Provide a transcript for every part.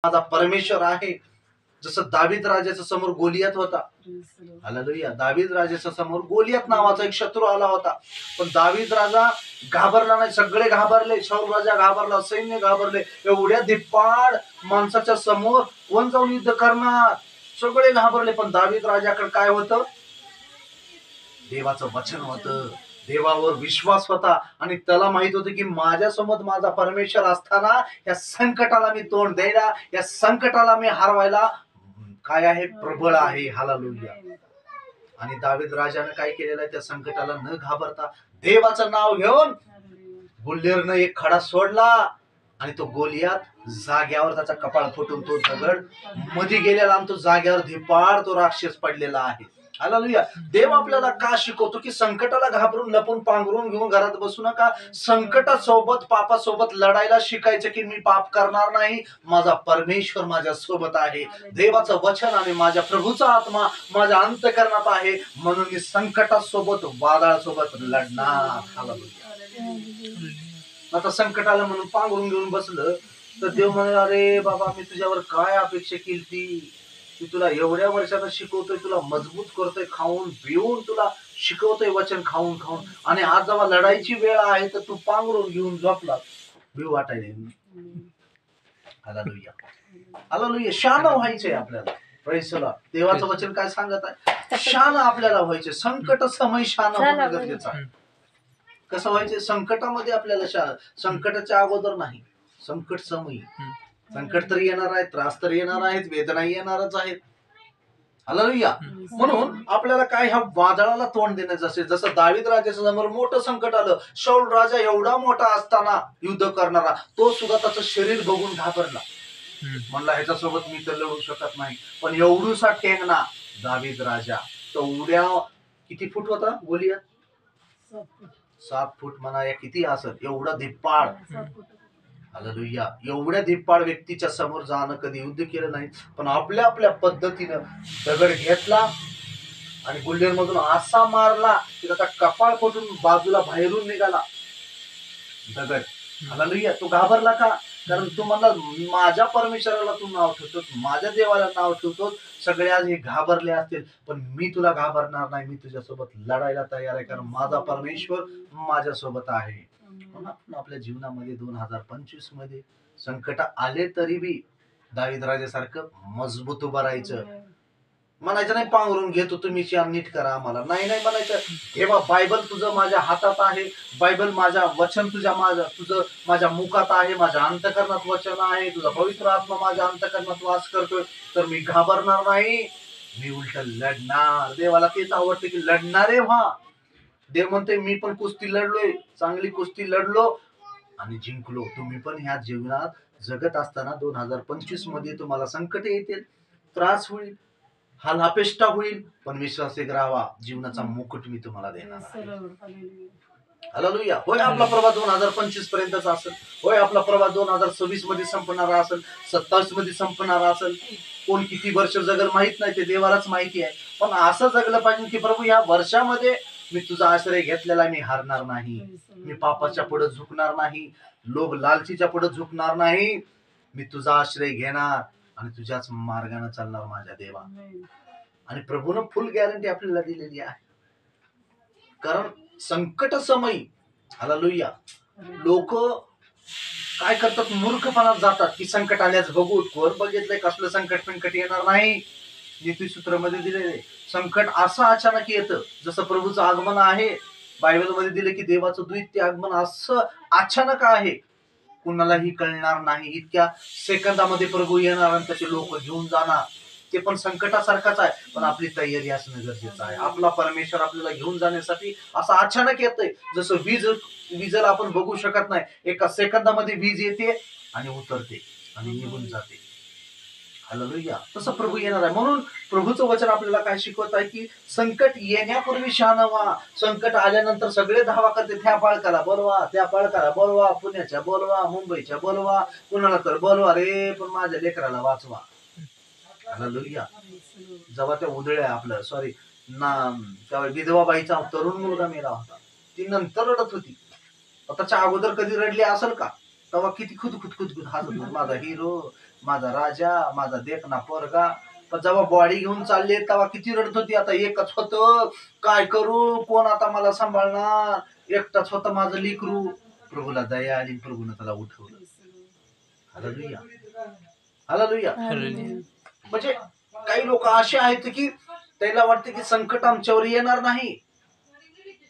माझा परमेश्वर आहे. जसं दावीद राजाच्या समोर गोलियत होता. हालेलुया. दावीद राजाच्या समोर गोलियत नावाचा एक शत्रू आला होता, पण दावीद राजा घाबरला नाही. सगळे घाबरले, शाऊल राजा घाबरला, सैन्य घाबरले. एवढ्या धिप्पाड माणसाच्या समोर कोण जाऊन युद्ध करणार? सगळे घाबरले. पण दावीद राजाकडे काय होतं? देवाचं वचन होतं, देवावर विश्वास होता, आणि त्याला माहित होतं की माझ्यासोबत माझा परमेश्वर असताना या संकटाला मी तोंड द्यायला, या संकटाला मी हरवायला काय आहे? प्रबळ आहे. हालेलुया. आणि दावीद राजाने काय केलेलं आहे? त्या संकटाला न घाबरता देवाचं नाव घेऊन गुल्लेरनं एक खडा सोडला, आणि तो गोलियात जाग्यावर त्याचा कपाळ फुटून तो दगड मध्ये गेलेला, आणि तो जाग्यावर धिपाड तो राक्षस पडलेला आहे. हालेलुया. देव आपल्याला का शिकवतो की संकटाला घाबरून लपून पांघरून घेऊन घरात बसू नका. संकटासोबत पापासोबत लढायला शिकायचं की मी पाप करणार नाही, माझा परमेश्वर माझ्या सोबत आहे. देवाचं वचन आणि माझ्या प्रभूचा आत्मा माझ्या अंतःकरणात आहे, म्हणून मी संकटासोबत वादळासोबत लढणार. हालेलुया. आता संकटाला म्हणून पांघरून घेऊन बसलं तर देव म्हणे, अरे बाबा, मी तुझ्यावर काय अपेक्षा केली ती? मी तुला एवढ्या वर्षानं शिकवतोय, तुला मजबूत करतोय, खाऊन पिऊन तुला शिकवतोय वचन खाऊन खाऊन, आणि आज जेव्हा लढाईची वेळ आहे तर तू पांघरून घेऊन झोपला. भीव वाटायला. हालेलुया. हालेलुया. शहाणं व्हायचंय आपल्याला. Praise the Lord. देवाचं वचन काय सांगत आहे? शहाणं आपल्याला व्हायचे. संकट समय शहाणं होणं गरजेचं आहे. कसं व्हायचं? संकटामध्ये आपल्याला संकटाच्या अगोदर नाही, संकट समयी. संकट तर येणार आहे, त्रास तर येणार आहेत, वेदना येणारच आहेत. हालेलुया. म्हणून आपल्याला काय, ह्या वादळाला तोंड देण्याचं असेल. जसं दावीद राजाच्या समोर मोठं संकट आलं, शाऊल राजा एवढा मोठा असताना युद्ध करणारा, तो सुद्धा त्याचं शरीर बघून घाबरला. म्हणला ह्याच्यासोबत मी तर लढू शकत नाही. पण एवढूसा ठेंगणा दावीद राजा, तेवढ्या किती फूट होता गोलियत? 7 फूट म्हणा या किती असत, एवढा धिप्पाड. हालेलुया. एवढ्या धिप्पाड व्यक्तीच्या समोर जाणं कधी युद्ध केलं नाही, पण आपल्या आपल्या पद्धतीनं दगड घेतला आणि गुल्लेर मधून असा मारला की त्याचा कपाळ फुटून बाजूला बाहेरून निघाला दगड. हालेलुया. तो घाबरला का? कारण तू म्हणला माझ्या परमेश्वराला तू नाव ठेवतोस, माझ्या देवाला नाव ठेवतोस. सगळे आज हे घाबरले असतील, पण मी तुला घाबरणार नाही. मी तुझ्यासोबत लढायला तयार आहे, कारण माझा परमेश्वर माझ्यासोबत आहे. आपण आपल्या जीवनामध्ये 2025 मध्ये संकट आले तरी बी दावीद राजासारखं मजबूत उभं राहायचं. म्हणायचं नाही पांघरून घेतो तुम्ही नीट करा आम्हाला, नाही नाही म्हणायचं. तेव्हा बायबल तुझं माझ्या हातात आहे, बायबल माझ्या वचन तुझं माझ्या मुखात आहे, माझ्या अंतःकरणात वचन आहे, तुझा पवित्र आत्मा माझ्या अंतःकरणात वास करतोय, तर मी घाबरणार नाही, मी उलट लढणार. देवाला तेच आवडते की लढणारे व्हा. देव म्हणते मी पण कुस्ती लढलोय, चांगली कुस्ती लढलो आणि जिंकलो. तुम्ही पण ह्या जीवनात जगत असताना 2025 मध्ये तुम्हाला संकट येतील, त्रास होईल, हालअपेष्टा होईल, पण विश्वास एक राहावा, जीवनाचा मुकुट मी तुम्हाला देणार आहे. हालेलुया. होय आपला प्रवास 2025 पर्यंतचा असेल, होय आपला प्रवास 2026 मध्ये संपणारा असेल, 27 मध्ये संपणारा असेल. कोण किती वर्ष जगल माहित नाही, ते देवालाच माहिती आहे. पण असं जगलं पाहिजे की प्रभू या वर्षामध्ये मी तुझा आश्रय घेतलेला, मी हारणार नाही, मी पापाच्या पुढे झुकणार नाही, लोभ लालचीच्या पुढे झुकणार नाही, मी तुझा आश्रय घेणार आणि तुझ्याच मार्गाने चालणार माझ्या देवा. आणि प्रभूनं फुल गॅरंटी आपल्याला दिलेली आहे. कारण संकट समयी हालेलुया लोक काय करतात? मूर्खपणात जातात की संकट आल्याच बघू, कोण बघितलंय कसलं संकट येणार नाही. नीतिसूत्रामध्ये दिलेले संकट असं अचानक येतं, जसं प्रभूचं आगमन आहे. बायबल मध्ये दिले की देवाचं द्वितीय आगमन असं अचानक आहे, कुणालाही कळणार नाही. इतक्या सेकंदामध्ये प्रभू येणार आणि त्याचे लोक घेऊन जाणार. ते पण संकटासारखाच आहे, पण आपली तयारी असणं गरजेचं आहे. आपला परमेश्वर आपल्याला घेऊन जाण्यासाठी असं अचानक येतंय. जसं वीजला आपण बघू शकत नाही, एका सेकंदामध्ये वीज येते आणि उतरते आणि निघून जाते. हालेलुया. तसं प्रभू येणार आहे. म्हणून प्रभूचं वचन आपल्याला काय शिकवत आहे की संकट येण्यापूर्वी शहाणा व्हा. संकट आल्यानंतर सगळे धावा करते, त्या पाळकाला बोलवा, त्या पाळकाला बोलवा, पुण्याच्या बोलवा, मुंबईच्या बोलवा, कुणाला तर बोलवा रे, पण माझ्या लेकराला वाचवा. हालेलुया. जेव्हा त्या उधळ्या आपलं त्यावेळी विधवा बाईचा तरुण मुलगा मेला होता, ती नंतर रडत होती. त्याच्या अगोदर कधी रडली असेल का? तेव्हा किती खुद हसत, माझा हिरो, माझा राजा, माझा देखना पोरगा. पण जेव्हा बॉडी घेऊन चालले तेव्हा किती रडत होती. आता एकच होतं, काय करू, कोण आता मला सांभाळणार, एकटाच होतं माझं लेकरू. प्रभूला दया आली, प्रभूनं त्याला उठवलं. Hallelujah, hallelujah. म्हणजे काही लोक असे आहेत की त्याला वाटतं की संकट आमच्यावर येणार नाही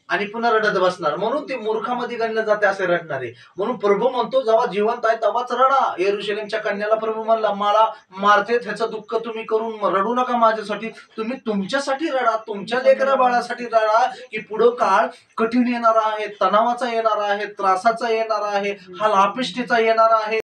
आणि पुन्हा रडत बसणार, म्हणून ते मूर्खामध्ये गणलं जाते असे रडणारे. म्हणून प्रभू म्हणतो जेव्हा जिवंत आहे तेव्हाच रडा. यरुशलेमच्या कन्याला प्रभू म्हणला, मला मारते ह्याचं दुःख तुम्ही करून रडू नका माझ्यासाठी, तुम्ही तुमच्यासाठी रडा, तुमच्या लेकरा बाळासाठी रडा, की पुढं काळ कठीण येणार आहे, तणावाचा येणार आहे, त्रासाचा येणार आहे, हालापिष्टीचा येणार आहे.